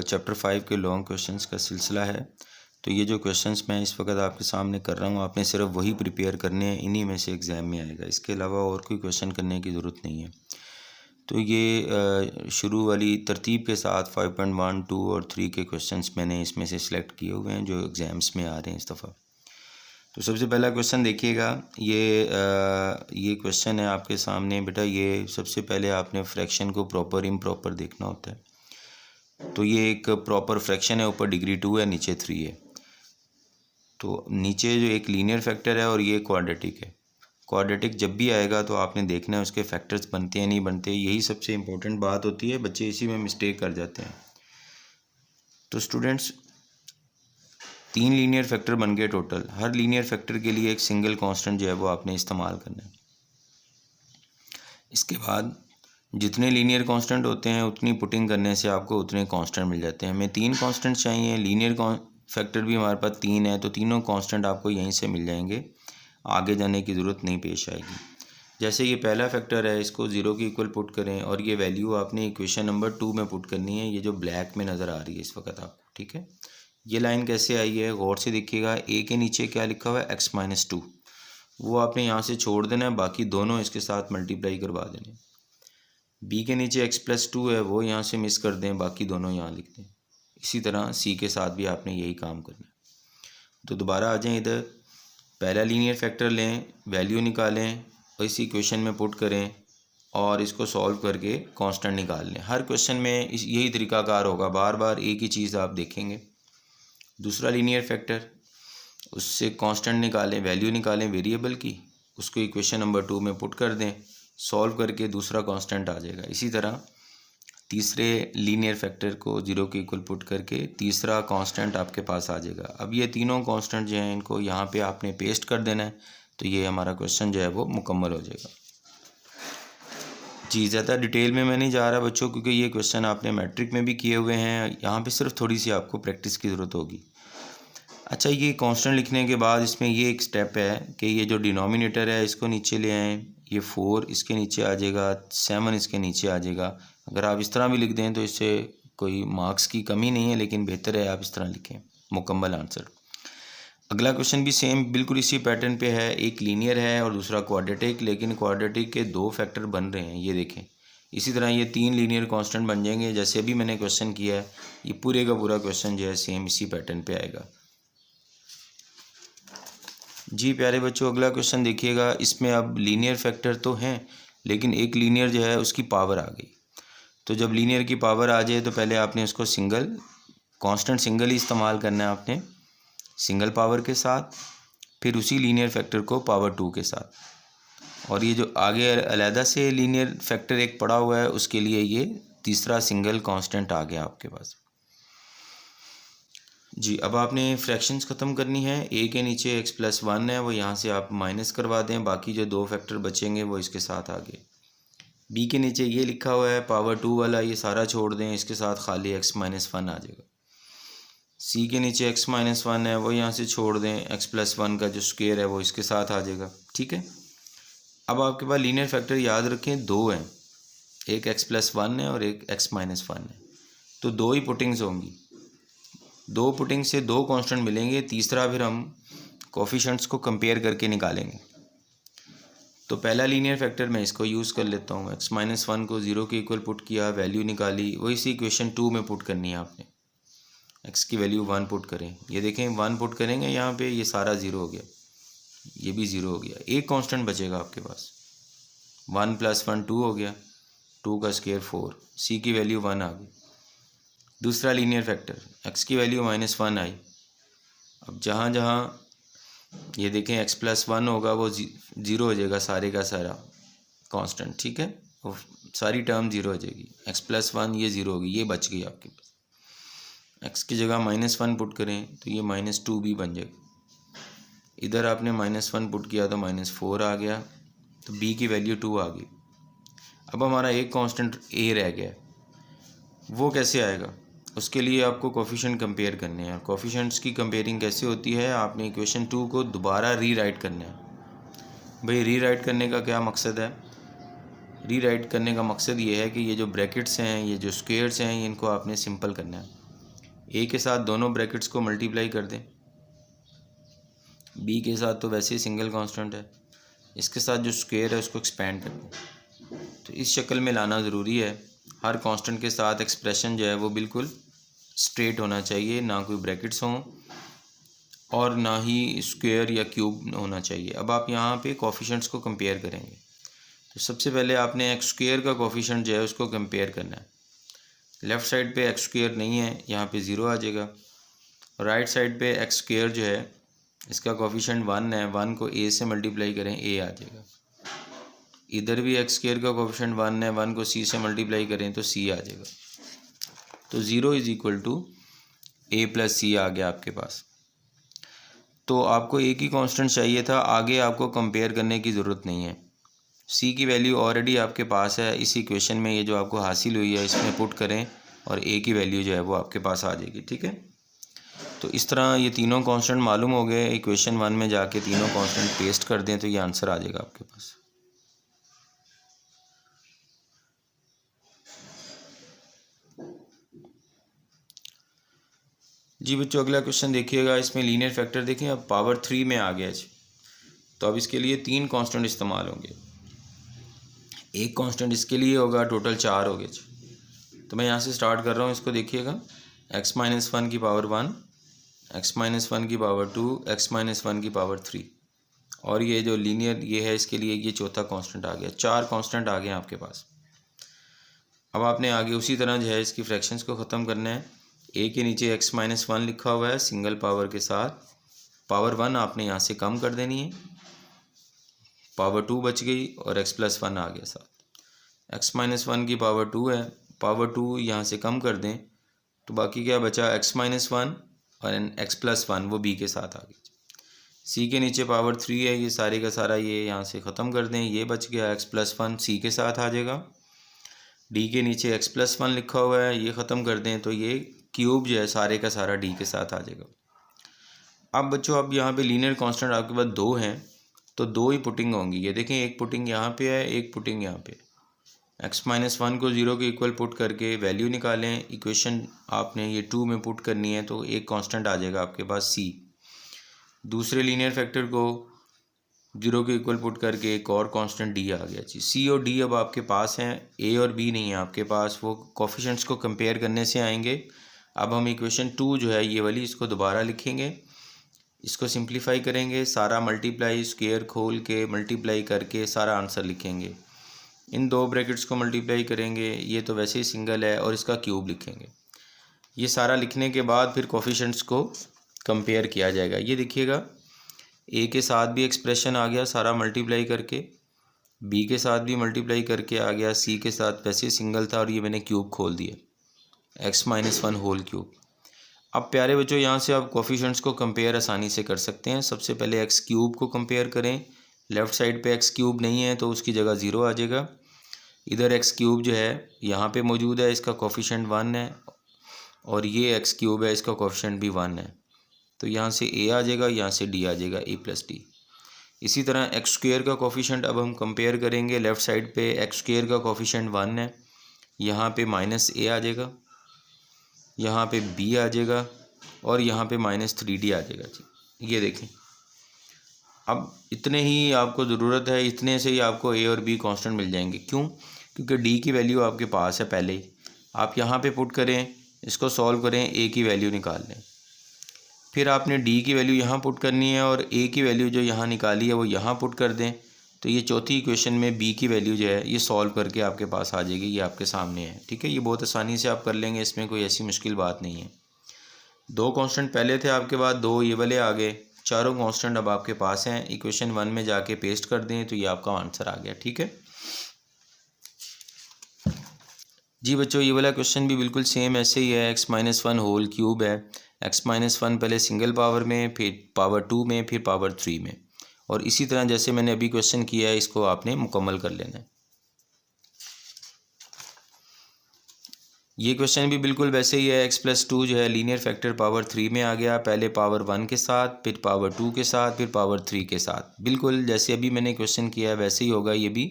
Chapter 5 के long questions का सिलसिला है। तो ये जो क्वेश्चंस मैं इस वक्त आपके सामने कर रहा हूँ, आपने सिर्फ वही प्रिपेयर करने हैं, इन्हीं में से एग्ज़ाम में आएगा। इसके अलावा और कोई क्वेश्चन करने की ज़रूरत नहीं है। तो ये शुरू वाली तरतीब के साथ 5.1, 2 और 3 के क्वेश्चंस मैंने इसमें से सिलेक्ट किए हुए हैं जो एग्ज़ाम्स में आ रहे हैं इस दफ़ा। तो सबसे पहला क्वेश्चन देखिएगा, ये क्वेश्चन है आपके सामने। बेटा ये सबसे पहले आपने फ्रैक्शन को प्रॉपर इम्प्रॉपर देखना होता है। तो ये एक प्रॉपर फ्रैक्शन है, ऊपर डिग्री 2 है, नीचे 3 है। तो नीचे जो एक लीनियर फैक्टर है और ये क्वाड्रेटिक है। क्वाड्रेटिक जब भी आएगा तो आपने देखना है उसके फैक्टर्स बनते हैं नहीं बनते, यही सबसे इम्पोर्टेंट बात होती है। बच्चे इसी में मिस्टेक कर जाते हैं। तो स्टूडेंट्स 3 लीनियर फैक्टर बन गए टोटल। हर लीनियर फैक्टर के लिए एक सिंगल कांस्टेंट जो है वो आपने इस्तेमाल करना है। इसके बाद जितने लीनियर कांस्टेंट होते हैं उतनी पुटिंग करने से आपको उतने कांस्टेंट मिल जाते हैं। हमें 3 कांस्टेंट चाहिए, लीनियर फैक्टर भी हमारे पास 3 है, तो तीनों कांस्टेंट आपको यहीं से मिल जाएंगे, आगे जाने की ज़रूरत नहीं पेश आएगी। जैसे ये पहला फैक्टर है, इसको 0 के इक्वल पुट करें और ये वैल्यू आपने इक्वेशन नंबर 2 में पुट करनी है, ये जो ब्लैक में नज़र आ रही है इस वक्त आपको। ठीक है, ये लाइन कैसे आई है गौर से देखिएगा। ए के नीचे क्या लिखा हुआ है, x-2, वो आपने यहाँ से छोड़ देना है, बाकी दोनों इसके साथ मल्टीप्लाई करवा देने। बी के नीचे x+2 है, वो यहाँ से मिस कर दें, बाकी दोनों यहाँ लिख दें। इसी तरह सी के साथ भी आपने यही काम करना है। तो दोबारा आ जाएं इधर, पहला लीनियर फैक्टर लें, वैल्यू निकालें और इसी इक्वेशन में पुट करें और इसको सॉल्व करके कांस्टेंट निकाल लें। हर क्वेश्चन में यही तरीकाकार होगा, बार बार एक ही चीज़ आप देखेंगे। दूसरा लीनियर फैक्टर, उससे कांस्टेंट निकालें, वैल्यू निकालें वेरिएबल की, उसको इक्वेशन नंबर 2 में पुट कर दें, सॉल्व करके दूसरा कांस्टेंट आ जाएगा। इसी तरह तीसरे लीनियर फैक्टर को 0 के इक्वल पुट करके तीसरा कांस्टेंट आपके पास आ जाएगा। अब ये तीनों कांस्टेंट जो हैं इनको यहाँ पे आपने पेस्ट कर देना है, तो ये हमारा क्वेश्चन जो है वो मुकम्मल हो जाएगा। जी ज़्यादा डिटेल में मैं नहीं जा रहा बच्चों, क्योंकि ये क्वेश्चन आपने मैट्रिक में भी किए हुए हैं, यहाँ पे सिर्फ थोड़ी सी आपको प्रैक्टिस की ज़रूरत होगी। अच्छा, ये कांस्टेंट लिखने के बाद इसमें ये एक स्टेप है कि ये जो डिनोमिनेटर है इसको नीचे ले आएँ, ये 4 इसके नीचे आ जाएगा, 7 इसके नीचे आ जाएगा। अगर आप इस तरह भी लिख दें तो इससे कोई मार्क्स की कमी नहीं है, लेकिन बेहतर है आप इस तरह लिखें मुकम्मल आंसर। अगला क्वेश्चन भी सेम बिल्कुल इसी पैटर्न पे है, एक लीनियर है और दूसरा क्वाड्रेटिक, लेकिन क्वाड्रेटिक के 2 फैक्टर बन रहे हैं, ये देखें। इसी तरह ये 3 लीनियर कांस्टेंट बन जाएंगे जैसे अभी मैंने क्वेश्चन किया है। ये पूरे का पूरा क्वेश्चन जो है सेम इसी पैटर्न पे आएगा। जी प्यारे बच्चों, अगला क्वेश्चन देखिएगा। इसमें अब लीनियर फैक्टर तो हैं, लेकिन एक लीनियर जो है उसकी पावर आ गई। तो जब लीनियर की पावर आ जाए तो पहले आपने उसको सिंगल कांस्टेंट सिंगल ही इस्तेमाल करना है आपने, सिंगल पावर के साथ, फिर उसी लीनियर फैक्टर को पावर 2 के साथ। और ये जो आगे अलहदा से लीनियर फैक्टर एक पड़ा हुआ है उसके लिए ये तीसरा सिंगल कांस्टेंट आ गया आपके पास। जी अब आपने फ्रैक्शंस ख़त्म करनी है। ए के नीचे x+1 है, वो यहाँ से आप माइनस करवा दें, बाकी जो 2 फैक्टर बचेंगे वो इसके साथ आ गए। बी के नीचे ये लिखा हुआ है पावर 2 वाला, ये सारा छोड़ दें, इसके साथ खाली x-1 आ जाएगा। सी के नीचे x-1 है, वो यहाँ से छोड़ दें, x+1 का जो स्क्वायर है वो इसके साथ आ जाएगा। ठीक है, अब आपके पास लीनियर फैक्टर याद रखें 2 हैं, एक x+1 है और एक x-1 है, तो 2 ही पुटिंग्स होंगी। 2 पुटिंग से 2 कांस्टेंट मिलेंगे, तीसरा फिर हम कोफिशिएंट्स को कंपेयर करके निकालेंगे। तो पहला लीनियर फैक्टर मैं इसको यूज़ कर लेता हूँ, x-1 को 0 के इक्वल पुट किया, वैल्यू निकाली, वही सी इक्वेशन 2 में पुट करनी है आपने। x की वैल्यू 1 पुट करें, ये देखें 1 पुट करेंगे यहाँ पे, ये सारा 0 हो गया, ये भी 0 हो गया, एक कांस्टेंट बचेगा आपके पास। 1 + 1 2 हो गया, 2 का स्क्वायर 4, सी की वैल्यू 1 आ गई। दूसरा लीनियर फैक्टर, x की वैल्यू -1 आई। अब जहाँ जहाँ ये देखें x+1 होगा वो 0 हो जाएगा, सारे का सारा कांस्टेंट। ठीक है, वो सारी टर्म 0 हो जाएगी, x+1 ये 0 होगी, ये बच गई आपके पास। x की जगह -1 पुट करें तो ये -2 भी बन जाएगा। इधर आपने -1 पुट किया तो -4 आ गया, तो b की वैल्यू 2 आ गई। अब हमारा एक कांस्टेंट a रह गया, वो कैसे आएगा? उसके लिए आपको कोफिशिएंट कंपेयर करने हैं। कोफिशिएंट्स की कंपेयरिंग कैसे होती है, आपने इक्वेशन 2 को दोबारा रीराइट करना है। भाई रीराइट करने का क्या मकसद है, रीराइट करने का मकसद ये है कि ये जो ब्रैकेट्स हैं, ये जो स्क्वेयर्स हैं, इनको आपने सिंपल करना है। ए के साथ दोनों ब्रैकेट्स को मल्टीप्लाई कर दें, बी के साथ तो वैसे ही सिंगल कांस्टेंट है, इसके साथ जो स्क्वेयर है उसको एक्सपेंड कर दें। तो इस शक्ल में लाना ज़रूरी है। हर कांस्टेंट के साथ एक्सप्रेशन जो है वो बिल्कुल स्ट्रेट होना चाहिए, ना कोई ब्रैकेट्स हों और ना ही स्क्वायर या क्यूब होना चाहिए। अब आप यहाँ पे कोफिशिएंट्स को कंपेयर करेंगे, तो सबसे पहले आपने एक्स स्क्वायर का कोफिशिएंट जो है उसको कंपेयर करना है। लेफ़्ट साइड पे एक्स स्क्वायर नहीं है, यहाँ पे ज़ीरो आ जाएगा। राइट साइड पे एक्स स्क्वायर जो है इसका कोफिशिएंट 1 है, 1 को ए से मल्टीप्लाई करें, ए आ जाएगा। इधर भी एक्स स्क्वायर का कोफिशिएंट 1 है, 1 को सी से मल्टीप्लाई करें तो सी आ जाएगा। तो 0 is equal to A plus C आ गया आपके पास। तो आपको एक ही कांस्टेंट चाहिए था, आगे आपको कंपेयर करने की ज़रूरत नहीं है। सी की वैल्यू ऑलरेडी आपके पास है, इस इक्वेशन में ये जो आपको हासिल हुई है इसमें पुट करें और ए की वैल्यू जो है वो आपके पास आ जाएगी। ठीक है, तो इस तरह ये तीनों कांस्टेंट मालूम हो गए। इक्वेशन 1 में जाके तीनों कांस्टेंट पेस्ट कर दें तो ये आंसर आ जाएगा आपके पास। जी बच्चों, अगला क्वेश्चन देखिएगा। इसमें लीनियर फैक्टर देखें, अब पावर 3 में आ गया जी। तो अब इसके लिए 3 कांस्टेंट इस्तेमाल होंगे। एक कांस्टेंट इसके लिए होगा, टोटल 4 हो गए जी। तो मैं यहाँ से स्टार्ट कर रहा हूँ, इसको देखिएगा। x-1 की पावर 1, x-1 की पावर 2, x-1 की पावर 3, और ये जो लीनियर ये है इसके लिए ये चौथा कांस्टेंट आ गया। 4 कांस्टेंट आ गए आपके पास। अब आपने आगे उसी तरह जो है इसकी फ्रैक्शंस को ख़त्म करना है। ए के नीचे x-1 लिखा हुआ है सिंगल पावर के साथ, पावर 1 आपने यहाँ से कम कर देनी है, पावर 2 बच गई और x+1 आ गया साथ। x-1 की पावर 2 है, पावर 2 यहाँ से कम कर दें तो बाकी क्या बचा, x-1 और x+1 वो b के साथ आ गई। c के नीचे पावर 3 है, ये सारे का सारा ये यहाँ से ख़त्म कर दें, ये बच गया x+1 c के साथ आ जाएगा। d के नीचे x+1 लिखा हुआ है, ये ख़त्म कर दें तो ये क्यूब जो है सारे का सारा d के साथ आ जाएगा। अब बच्चों अब यहाँ पे लीनियर कांस्टेंट आपके पास 2 हैं, तो 2 ही पुटिंग होंगी। ये देखें, एक पुटिंग यहाँ पे है, एक पुटिंग यहाँ पे। x-1 को 0 के इक्वल पुट करके वैल्यू निकालें। इक्वेशन आपने ये 2 में पुट करनी है तो एक कांस्टेंट आ जाएगा आपके पास c। दूसरे लीनियर फैक्टर को 0 के इक्वल पुट करके एक और कांस्टेंट d आ गया जी। c और d अब आपके पास हैं, a और b नहीं है आपके पास, वो कोफिशिएंट्स को कंपेयर करने से आएंगे। अब हम इक्वेशन 2 जो है ये वाली, इसको दोबारा लिखेंगे, इसको सिंप्लीफाई करेंगे, सारा मल्टीप्लाई स्क्वायर खोल के मल्टीप्लाई करके सारा आंसर लिखेंगे। इन 2 ब्रैकेट्स को मल्टीप्लाई करेंगे, ये तो वैसे ही सिंगल है, और इसका क्यूब लिखेंगे। ये सारा लिखने के बाद फिर कोफिशिएंट्स को कंपेयर किया जाएगा। ये देखिएगा, ए के साथ भी एक्सप्रेशन आ गया सारा मल्टीप्लाई करके, बी के साथ भी मल्टीप्लाई करके आ गया, सी के साथ वैसे ही सिंगल था और ये मैंने क्यूब खोल दिया, x-1 होल क्यूब। अब प्यारे बच्चों, यहाँ से आप कोफिशिएंट्स को कंपेयर आसानी से कर सकते हैं। सबसे पहले एक्स क्यूब को कंपेयर करें। लेफ़्ट साइड पे एक्स क्यूब नहीं है तो उसकी जगह 0 आ जाएगा। इधर एक्स क्यूब जो है यहाँ पे मौजूद है, इसका कोफिशिएंट 1 है, और ये एक्स क्यूब है, इसका कोफिशिएंट भी 1 है। तो यहाँ से a आ जाएगा, यहाँ से d आ जाएगा, a+d। इसी तरह एक्स स्क्वायर का कोफिशिएंट अब हम कंपेयर करेंगे। लेफ़्ट साइड पे एक्स स्क्वायर का कोफिशिएंट 1 है, यहाँ पे -a आ जाएगा, यहाँ पे b आ जाएगा, और यहाँ पे -3d आ जाएगा जी। ये देखें, अब इतने ही आपको ज़रूरत है, इतने से ही आपको a और b कांस्टेंट मिल जाएंगे। क्यों? क्योंकि d की वैल्यू आपके पास है पहले ही। आप यहाँ पे पुट करें, इसको सॉल्व करें, a की वैल्यू निकाल लें, फिर आपने d की वैल्यू यहाँ पुट करनी है और a की वैल्यू जो यहाँ निकाली है वो यहाँ पुट कर दें। तो ये चौथी इक्वेशन में b की वैल्यू जो है ये सॉल्व करके आपके पास आ जाएगी, ये आपके सामने है। ठीक है, ये बहुत आसानी से आप कर लेंगे, इसमें कोई ऐसी मुश्किल बात नहीं है। 2 कांस्टेंट पहले थे आपके पास, 2 ये वाले आ गए, चारों कांस्टेंट अब आपके पास हैं। इक्वेशन 1 में जाके पेस्ट कर दें तो ये आपका आंसर आ गया। ठीक है जी बच्चों, ये वाला क्वेश्चन भी बिल्कुल सेम ऐसे ही है। x-1 होल क्यूब है, x-1 पहले सिंगल पावर में, फिर पावर 2 में, फिर पावर 3 में, और इसी तरह जैसे मैंने अभी क्वेश्चन किया है इसको आपने मुकम्मल कर लेना है। ये क्वेश्चन भी बिल्कुल वैसे ही है। x+2 जो है लीनियर फैक्टर पावर 3 में आ गया, पहले पावर 1 के साथ, फिर पावर 2 के साथ, फिर पावर 3 के साथ, बिल्कुल जैसे अभी मैंने क्वेश्चन किया है वैसे ही होगा ये भी।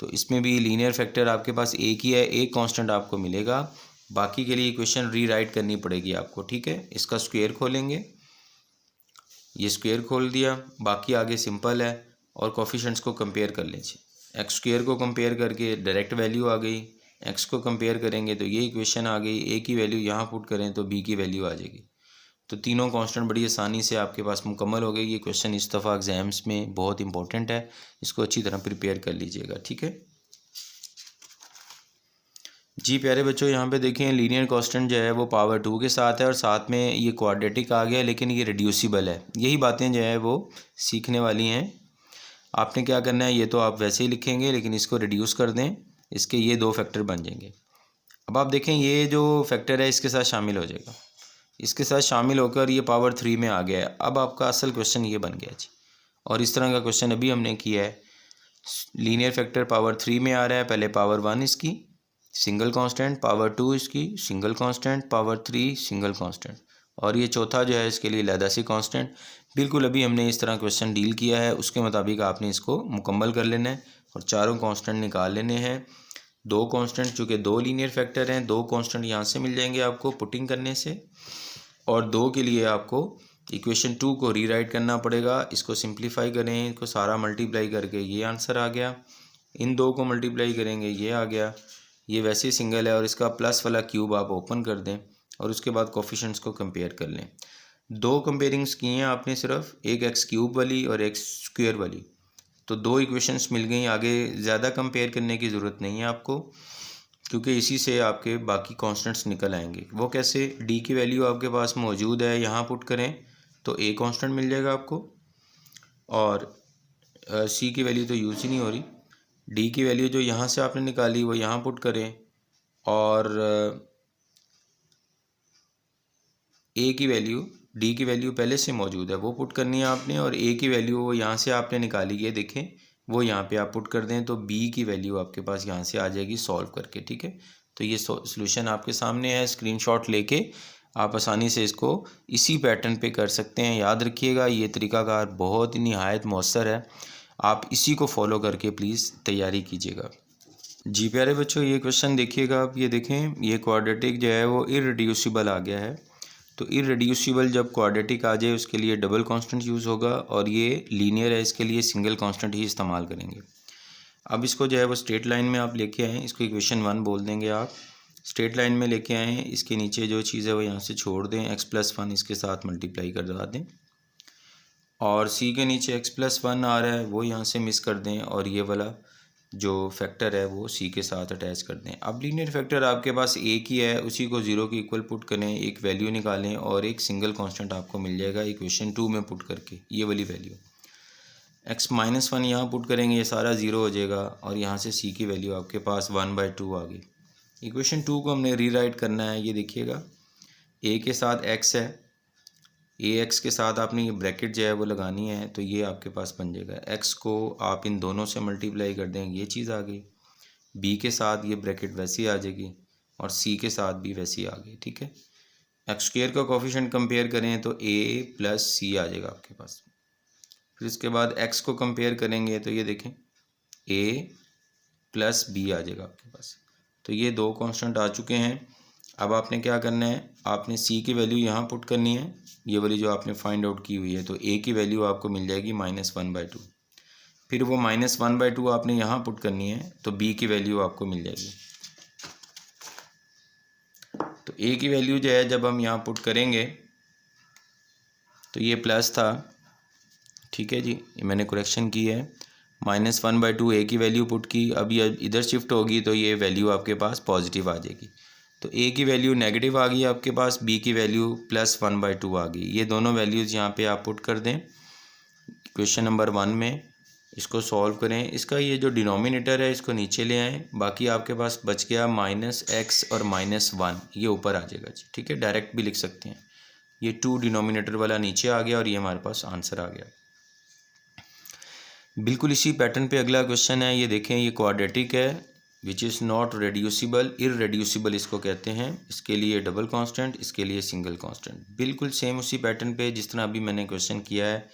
तो इसमें भी लीनियर फैक्टर आपके पास एक ही है, एक कांस्टेंट आपको मिलेगा, बाकी के लिए इक्वेशन रीराइट करनी पड़ेगी आपको, ठीक है। इसका स्क्वायर खोलेंगे, ये स्क्वायर खोल दिया, बाकी आगे सिंपल है और कोफिशिएंट्स को कंपेयर कर लीजिए। एक्स स्क्वायर को कंपेयर करके डायरेक्ट वैल्यू आ गई, एक्स को कंपेयर करेंगे तो ये इक्वेशन आ गई, ए की वैल्यू यहाँ पुट करें तो बी की वैल्यू आ जाएगी। तो तीनों कांस्टेंट बड़ी आसानी से आपके पास मुकम्मल हो गई। ये क्वेश्चन इस दफ़ा एग्जाम्स में बहुत इंपॉर्टेंट है, इसको अच्छी तरह प्रिपेयर कर लीजिएगा, ठीक है जी। प्यारे बच्चों, यहाँ पे देखें लीनियर कांस्टेंट जो है वो पावर 2 के साथ है और साथ में ये क्वाड्रेटिक आ गया, लेकिन ये रिड्यूसिबल है। यही बातें जो है वो सीखने वाली हैं। आपने क्या करना है, ये तो आप वैसे ही लिखेंगे, लेकिन इसको रिड्यूस कर दें, इसके ये दो फैक्टर बन जाएंगे। अब आप देखें ये जो फैक्टर है इसके साथ शामिल हो जाएगा, इसके साथ शामिल होकर ये पावर 3 में आ गया है। अब आपका असल क्वेश्चन ये बन गया जी, और इस तरह का क्वेश्चन अभी हमने किया है। लीनियर फैक्टर पावर 3 में आ रहा है, पहले पावर 1 इसकी सिंगल कांस्टेंट, पावर 2 इसकी single constant, power 3 single constant, और ये चौथा जो है इसके लिए अलग से कांस्टेंट। बिल्कुल अभी हमने इस तरह क्वेश्चन डील किया है, उसके मुताबिक आपने इसको मुकम्मल कर लेना है और चारों कांस्टेंट निकाल लेने हैं। दो कांस्टेंट, चूँकि दो लीनियर फैक्टर हैं, दो कांस्टेंट यहाँ से मिल जाएंगे आपको पुटिंग करने से, और दो के लिए आपको इक्वेशन 2 को रीराइट करना पड़ेगा। इसको सिंप्लीफाई करें, इसको सारा मल्टीप्लाई करके ये आंसर आ गया, इन दो को मल्टीप्लाई करेंगे ये आ गया। ये वैसे ही सिंगल है और इसका प्लस वाला क्यूब आप ओपन कर दें और उसके बाद कोफिशिएंट्स को कंपेयर कर लें। दो कंपेयरिंग्स की हैं आपने सिर्फ, एक एक्स क्यूब वाली और एक्स स्क्वायर वाली, तो दो इक्वेशंस मिल गई। आगे ज़्यादा कंपेयर करने की ज़रूरत नहीं है आपको, क्योंकि इसी से आपके बाकी कांस्टेंट्स निकल आएंगे। वो कैसे, डी की वैल्यू आपके पास मौजूद है, यहाँ पुट करें तो ए कांस्टेंट मिल जाएगा आपको, और सी की वैल्यू तो यूज़ ही नहीं हो रही। डी की वैल्यू जो यहाँ से आपने निकाली वो यहाँ पुट करें, और ए की वैल्यू, डी की वैल्यू पहले से मौजूद है वो पुट करनी है आपने, और ए की वैल्यू वो यहाँ से आपने निकाली है, देखें वो यहाँ पे आप पुट कर दें तो बी की वैल्यू आपके पास यहाँ से आ जाएगी सॉल्व करके, ठीक है। तो ये सोल्यूशन आपके सामने है, स्क्रीनशॉट लेके आप आसानी से इसको इसी पैटर्न पे कर सकते हैं। याद रखिएगा ये तरीकाकार बहुत ही निहायत मौसर है, आप इसी को फॉलो करके प्लीज़ तैयारी कीजिएगा जी। प्यारे बच्चों, ये क्वेश्चन देखिएगा आप, ये देखें ये क्वाड्रेटिक जो है वो इररिड्यूसिबल आ गया है। तो इररिड्यूसिबल जब क्वाड्रेटिक आ जाए उसके लिए डबल कांस्टेंट यूज़ होगा, और ये लीनियर है इसके लिए सिंगल कांस्टेंट ही इस्तेमाल करेंगे। अब इसको जो है वो स्ट्रेट लाइन में आप लेके आएँ, इसको इक्वेशन 1 बोल देंगे आप। स्ट्रेट लाइन में लेके आएँ, इसके नीचे जो चीज़ है वो यहाँ से छोड़ दें, x+1 इसके साथ मल्टीप्लाई करवा दें, और c के नीचे x+1 आ रहा है वो यहाँ से मिस कर दें, और ये वाला जो फैक्टर है वो c के साथ अटैच कर दें। अब लीनियर फैक्टर आपके पास एक ही है, उसी को 0 के इक्वल पुट करें, एक वैल्यू निकालें और एक सिंगल कांस्टेंट आपको मिल जाएगा इक्वेशन 2 में पुट करके, ये वाली वैल्यू x-1 यहाँ पुट करेंगे, ये सारा 0 हो जाएगा, और यहाँ से c की वैल्यू आपके पास 1/2 आ गई। इक्वेशन 2 को हमने रीराइट करना है, ये देखिएगा a के साथ x है, ax के साथ आपने ये ब्रैकेट जो है वो लगानी है, तो ये आपके पास बन जाएगा। x को आप इन दोनों से मल्टीप्लाई कर देंगे, ये चीज़ आ गई। b के साथ ये ब्रैकेट वैसी आ जाएगी, और c के साथ भी वैसी आ गई, ठीक है। एक्स स्क्वायर का कोफिशिएंट कंपेयर करें तो a + c आ जाएगा आपके पास। फिर इसके बाद x को कंपेयर करेंगे तो ये देखें a + b आ जाएगा आपके पास। तो ये दो कांस्टेंट आ चुके हैं। अब आपने क्या करना है, आपने c की वैल्यू यहाँ पुट करनी है, ये वाली जो आपने फाइंड आउट की हुई है, तो a की वैल्यू आपको मिल जाएगी -1/2। फिर वो -1/2 आपने यहाँ पुट करनी है, तो b की वैल्यू आपको मिल जाएगी। तो a की वैल्यू जो है जब हम यहाँ पुट करेंगे तो ये प्लस था, ठीक है जी, ये मैंने करेक्शन की है। -1/2 a की वैल्यू पुट की, अब ये इधर शिफ्ट होगी तो ये वैल्यू आपके पास पॉजिटिव आ जाएगी। तो a की वैल्यू नेगेटिव आ गई आपके पास, b की वैल्यू +1/2 आ गई। ये दोनों वैल्यूज़ यहाँ पे आप पुट कर दें क्वेश्चन नंबर 1 में, इसको सॉल्व करें। इसका ये जो डिनोमिनेटर है इसको नीचे ले आएँ, बाकी आपके पास बच गया -x और -1, ये ऊपर आ जाएगा जी, ठीक है। डायरेक्ट भी लिख सकते हैं, ये 2 डिनोमिनेटर वाला नीचे आ गया और ये हमारे पास आंसर आ गया। बिल्कुल इसी पैटर्न पे अगला क्वेश्चन है, ये देखें ये क्वाड्रेटिक है विच इज़ नॉट रेड्यूसिबल, इररेड्यूसिबल इसको कहते हैं। इसके लिए डबल कांस्टेंट, इसके लिए सिंगल कांस्टेंट। बिल्कुल सेम उसी पैटर्न पे जिस तरह अभी मैंने क्वेश्चन किया है।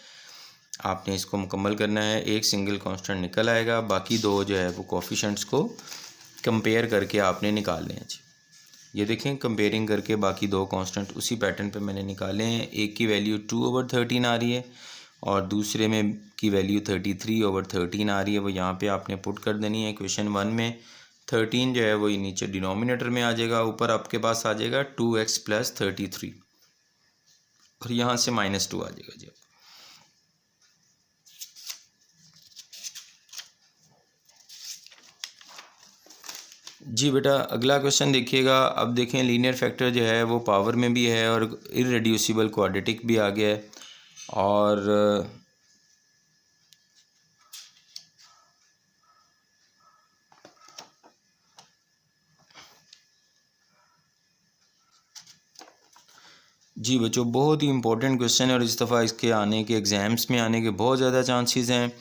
आपने इसको मुकम्मल करना है, एक सिंगल कांस्टेंट निकल आएगा, बाकी दो जो है वो कोफिशेंट्स को कंपेयर करके आपने निकालने हैं जी। ये देखें कंपेयरिंग करके बाकी दो कांस्टेंट उसी पैटर्न पे मैंने निकाले हैं। एक की वैल्यू 2/13 आ रही है और दूसरे में की वैल्यू 33/13 आ रही है, वो यहाँ पे आपने पुट कर देनी है। क्वेश्चन 1 में 13 जो है वो नीचे डिनोमिनेटर में आ जाएगा, ऊपर आपके पास आ जाएगा 2x + 33 और यहाँ से -2 आ जाएगा जी। जी बेटा अगला क्वेश्चन देखिएगा। अब देखें लीनियर फैक्टर जो है वो पावर में भी है और इररेड्यूसिबल क्वाड्रेटिक भी आ गया है। और जी बच्चों बहुत ही इंपॉर्टेंट क्वेश्चन है और इस दफ़ा इसके आने के एग्ज़ाम्स में आने के बहुत ज़्यादा चांसेस हैं।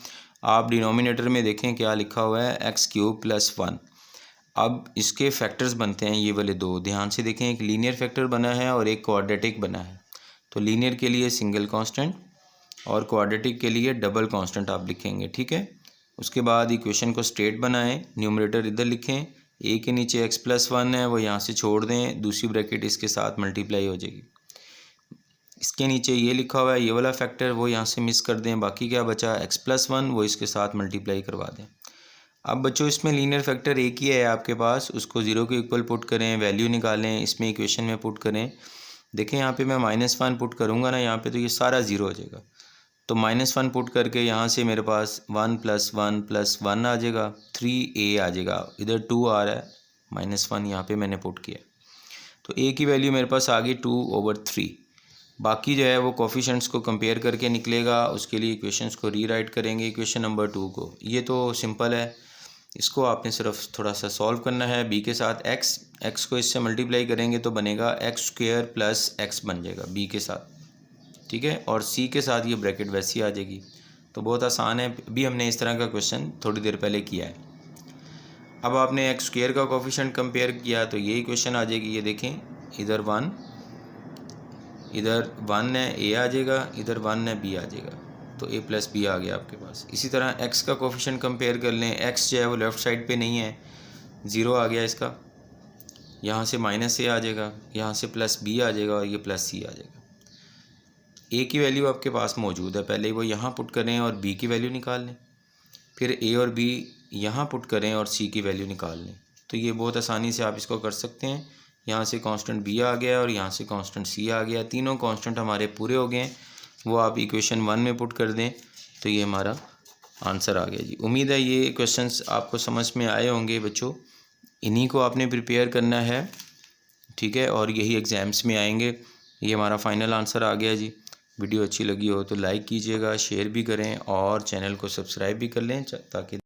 आप डिनोमिनेटर में देखें क्या लिखा हुआ है, x³ + 1। अब इसके फैक्टर्स बनते हैं ये वाले दो, ध्यान से देखें, एक लीनियर फैक्टर बना है और एक क्वाड्रेटिक बना है। तो लीनियर के लिए सिंगल कांस्टेंट और क्वाड्रेटिक के लिए डबल कांस्टेंट आप लिखेंगे, ठीक है। उसके बाद इक्वेशन को स्ट्रेट बनाएं, न्यूमरेटर इधर लिखें, a के नीचे x + 1 है वो यहाँ से छोड़ दें, दूसरी ब्रैकेट इसके साथ मल्टीप्लाई हो जाएगी। इसके नीचे ये लिखा हुआ है ये वाला फैक्टर वो यहाँ से मिस कर दें, बाकी क्या बचा x + 1 वो इसके साथ मल्टीप्लाई करवा दें। अब बच्चों इसमें लीनियर फैक्टर एक ही है आपके पास, उसको 0 के इक्वल पुट करें, वैल्यू निकालें, इसमें इक्वेशन में पुट करें। देखें यहाँ पे मैं -1 पुट करूँगा ना यहाँ पे, तो ये सारा 0 हो जाएगा। तो -1 पुट करके यहाँ से मेरे पास 1 + 1 + 1 आ जाएगा, 3a आ जाएगा, इधर 2 आ रहा है, -1 यहाँ पे मैंने पुट किया। तो a की वैल्यू मेरे पास आ गई 2/3। बाकी जो है वो कोफिशेंट्स को कंपेयर करके निकलेगा, उसके लिए इक्वेशंस को रीराइट करेंगे इक्वेशन नंबर 2 को। ये तो सिंपल है, इसको आपने सिर्फ थोड़ा सा सॉल्व करना है। b के साथ x को इससे मल्टीप्लाई करेंगे तो बनेगा x² + x बन जाएगा b के साथ, ठीक है। और c के साथ ये ब्रैकेट वैसी आ जाएगी। तो बहुत आसान है, भी हमने इस तरह का क्वेश्चन थोड़ी देर पहले किया है। अब आपने x² का कोफिशेंट कंपेयर किया तो ये इक्वेशन आ जाएगी, ये देखें, इधर 1 है a आ जाएगा, इधर 1 है b आ जाएगा, तो a + b आ गया आपके पास। इसी तरह x का कोफिशेंट कंपेयर कर लें, x जो है वो लेफ़्ट साइड पे नहीं है, 0 आ गया इसका, यहाँ से -a आ जाएगा, यहाँ से +b आ जाएगा और ये +c आ जाएगा। a की वैल्यू आपके पास मौजूद है, पहले वो यहाँ पुट करें और b की वैल्यू निकाल लें, फिर a और b यहाँ पुट करें और c की वैल्यू निकाल लें। तो ये बहुत आसानी से आप इसको कर सकते हैं। यहाँ से कांस्टेंट b आ गया और यहाँ से कांस्टेंट c आ गया, तीनों कांस्टेंट हमारे पूरे हो गए। वो आप इक्वेशन 1 में पुट कर दें तो ये हमारा आंसर आ गया जी। उम्मीद है ये क्वेश्चंस आपको समझ में आए होंगे बच्चों, इन्हीं को आपने प्रिपेयर करना है, ठीक है, और यही एग्ज़ाम्स में आएंगे। ये हमारा फाइनल आंसर आ गया जी। वीडियो अच्छी लगी हो तो लाइक कीजिएगा, शेयर भी करें और चैनल को सब्सक्राइब भी कर लें ताकि